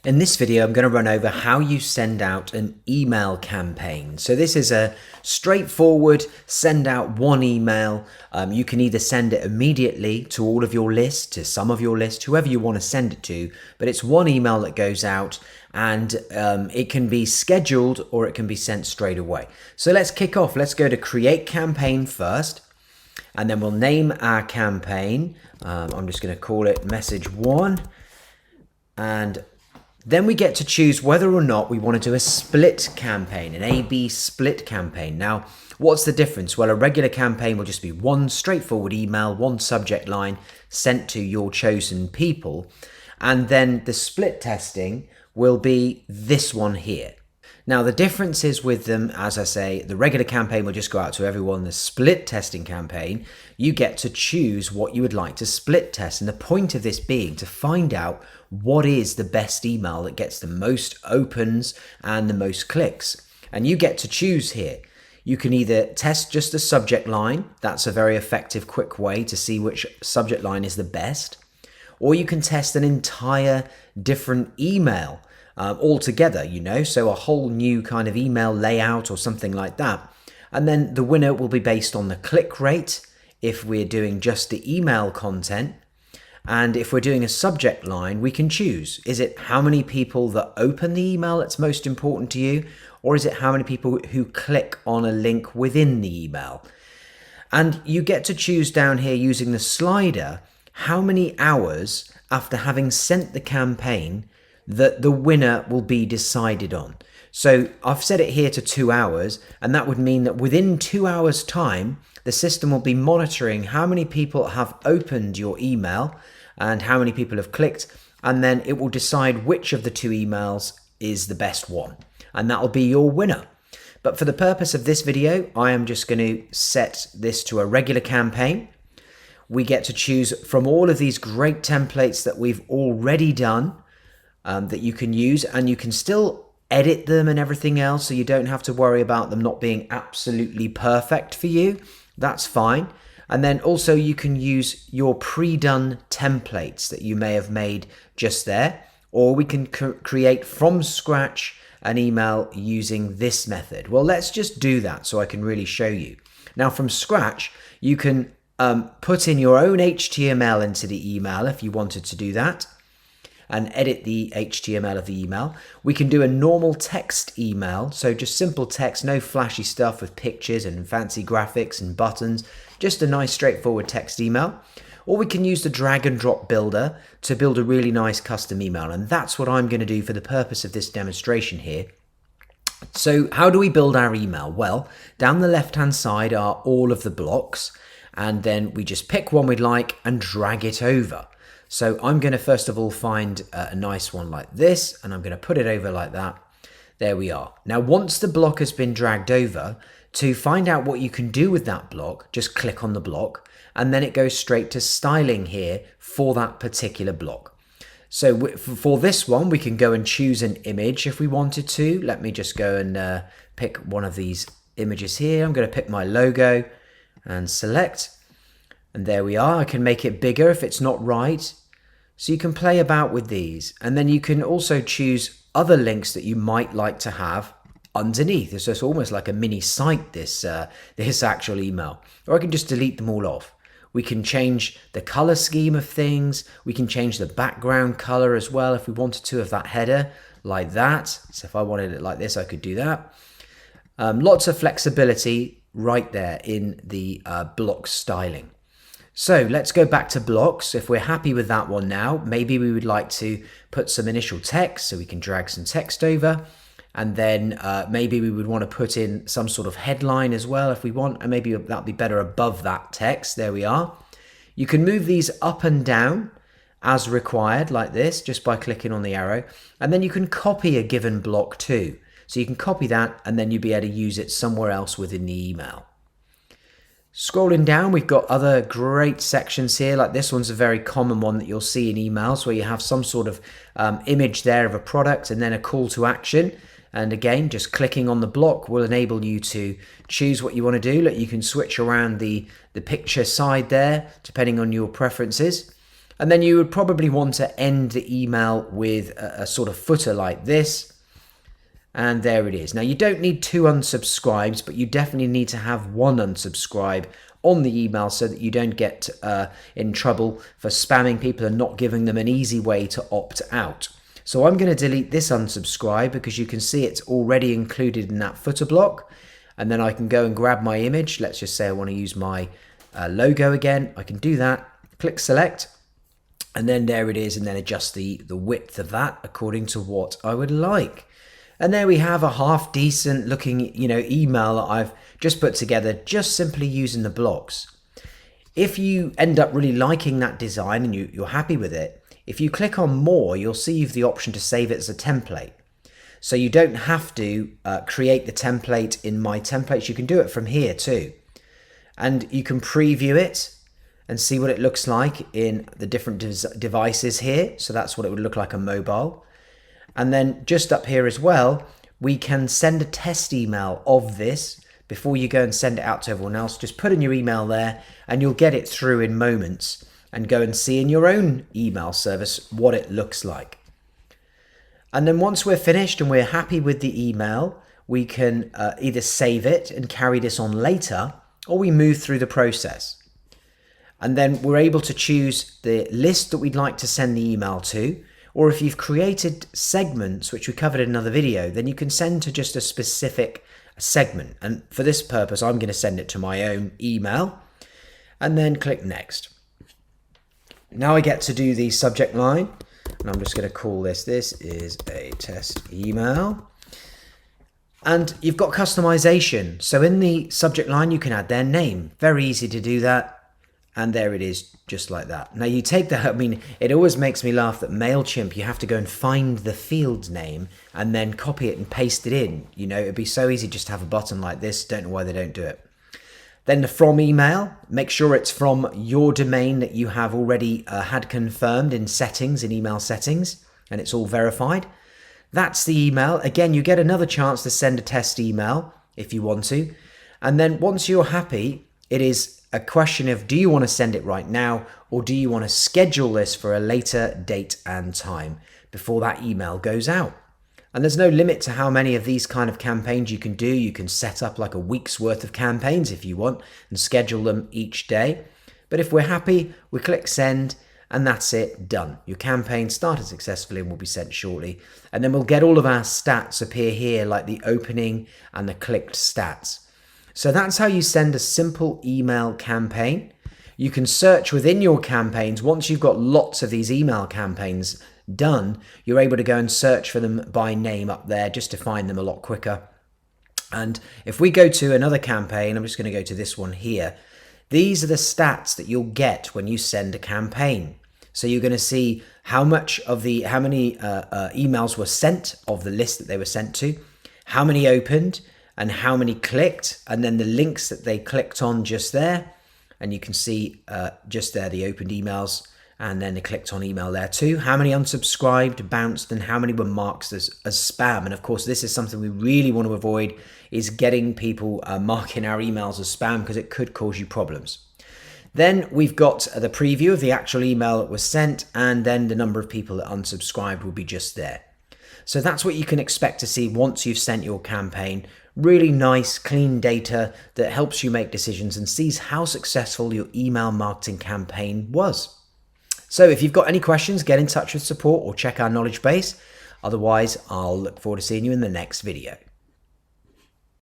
In this video, I'm going to run over how you send out an email campaign. So this is a straightforward send out one email. You can either send it immediately to all of your list, to some of your list, whoever you want to send it to, but it's one email that goes out and it can be scheduled or it can be sent straight away. So let's kick off. Let's go to create campaign first, and then we'll name our campaign. I'm just going to call it message one, and then we get to choose whether or not we want to do a split campaign, an A/B split campaign. Now, what's the difference? Well, a regular campaign will just be one straightforward email, one subject line sent to your chosen people. And then the split testing will be this one here. Now, the difference is with them, as I say, the regular campaign will just go out to everyone. The split testing campaign, you get to choose what you would like to split test. And the point of this being to find out what is the best email that gets the most opens and the most clicks. And you get to choose here. You can either test just the subject line. That's a very effective, quick way to see which subject line is the best. Or you can test an entire different email altogether, so a whole new kind of email layout or something like that. And then the winner will be based on the click rate if we're doing just the email content. And if we're doing a subject line, we can choose. Is it how many people that open the email that's most important to you? Or is it how many people who click on a link within the email? And you get to choose down here using the slider how many hours after having sent the campaign that the winner will be decided on. So I've set it here to 2 hours, and that would mean that within 2 hours time, the system will be monitoring how many people have opened your email and how many people have clicked, and then it will decide which of the two emails is the best one, and that'll be your winner. But for the purpose of this video, I am just going to set this to a regular campaign. We get to choose from all of these great templates that we've already done that you can use, and you can still edit them and everything else, so you don't have to worry about them not being absolutely perfect for you. That's fine. And then also you can use your pre-done templates that you may have made just there, or we can create from scratch an email using this method. Well, let's just do that so I can really show you. Now, from scratch, you can put in your own HTML into the email if you wanted to do that, and edit the HTML of the email. We can do a normal text email, so just simple text, no flashy stuff with pictures and fancy graphics and buttons, just a nice straightforward text email. Or we can use the drag and drop builder to build a really nice custom email, and that's what I'm going to do for the purpose of this demonstration here. So how do we build our email? Well, down the left hand side are all of the blocks, and then we just pick one we'd like and drag it over. So I'm going to first of all find a nice one like this, and I'm going to put it over like that. There we are. Now, once the block has been dragged over, to find out what you can do with that block, just click on the block, and then it goes straight to styling here for that particular block. So for this one, we can go and choose an image if we wanted to. Let me just go and pick one of these images here. I'm going to pick my logo and select. And there we are. I can make it bigger if it's not right. So you can play about with these. And then you can also choose other links that you might like to have underneath. It's just almost like a mini site, this actual email. Or I can just delete them all off. We can change the color scheme of things. We can change the background color as well if we wanted to of that header, like that. So if I wanted it like this, I could do that. Lots of flexibility right there in the block styling. So let's go back to blocks. If we're happy with that one now, maybe we would like to put some initial text, so we can drag some text over. And then maybe we would want to put in some sort of headline as well if we want, and maybe that'd be better above that text. There we are. You can move these up and down as required like this, just by clicking on the arrow. And then you can copy a given block too. So you can copy that, and then you'll be able to use it somewhere else within the email. Scrolling down, we've got other great sections here, like this one's a very common one that you'll see in emails, where you have some sort of image there of a product and then a call to action. And again, just clicking on the block will enable you to choose what you want to do. Like, you can switch around the picture side there, depending on your preferences. And then you would probably want to end the email with a sort of footer like this. And there it is. Now you don't need 2 unsubscribes, but you definitely need to have 1 unsubscribe on the email so that you don't get in trouble for spamming people and not giving them an easy way to opt out. So I'm going to delete this unsubscribe because you can see it's already included in that footer block. And then I can go and grab my image. Let's just say I want to use my logo again. I can do that. Click select. And then there it is. And then adjust the width of that according to what I would like. And there we have a half decent looking, email that I've just put together just simply using the blocks. If you end up really liking that design and you're happy with it, if you click on more, you'll see you've the option to save it as a template. So you don't have to create the template in My Templates. You can do it from here too. And you can preview it and see what it looks like in the different devices here. So that's what it would look like on mobile. And then just up here as well, we can send a test email of this before you go and send it out to everyone else. Just put in your email there and you'll get it through in moments and go and see in your own email service what it looks like. And then once we're finished and we're happy with the email, we can either save it and carry this on later, or we move through the process. And then we're able to choose the list that we'd like to send the email to, or if you've created segments, which we covered in another video, then you can send to just a specific segment. And for this purpose, I'm going to send it to my own email and then click next. Now I get to do the subject line, and I'm just going to call this is a test email. And you've got customization. So in the subject line, you can add their name. Very easy to do that. And there it is, just like that. Now you take that, it always makes me laugh that MailChimp, you have to go and find the field name and then copy it and paste it in. It'd be so easy just to have a button like this. Don't know why they don't do it. Then the from email, make sure it's from your domain that you have already had confirmed in settings, in email settings, and it's all verified. That's the email. Again, you get another chance to send a test email if you want to. And then once you're happy, it is a question of, do you want to send it right now, or do you want to schedule this for a later date and time before that email goes out? And there's no limit to how many of these kind of campaigns you can do. You can set up like a week's worth of campaigns if you want and schedule them each day. But if we're happy, we click send and that's it, done. Your campaign started successfully and will be sent shortly. And then we'll get all of our stats appear here, like the opening and the clicked stats. So that's how you send a simple email campaign. You can search within your campaigns. Once you've got lots of these email campaigns done, you're able to go and search for them by name up there just to find them a lot quicker. And if we go to another campaign, I'm just going to go to this one here. These are the stats that you'll get when you send a campaign. So you're going to see how many emails were sent of the list that they were sent to, how many opened, and how many clicked, and then the links that they clicked on just there. And you can see just there the opened emails, and then they clicked on email there too. How many unsubscribed, bounced, and how many were marked as spam. And of course, this is something we really want to avoid, is getting people marking our emails as spam, because it could cause you problems. Then we've got the preview of the actual email that was sent, and then the number of people that unsubscribed will be just there. So that's what you can expect to see once you've sent your campaign. Really nice, clean data that helps you make decisions and sees how successful your email marketing campaign was. So if you've got any questions, get in touch with support or check our knowledge base. Otherwise, I'll look forward to seeing you in the next video.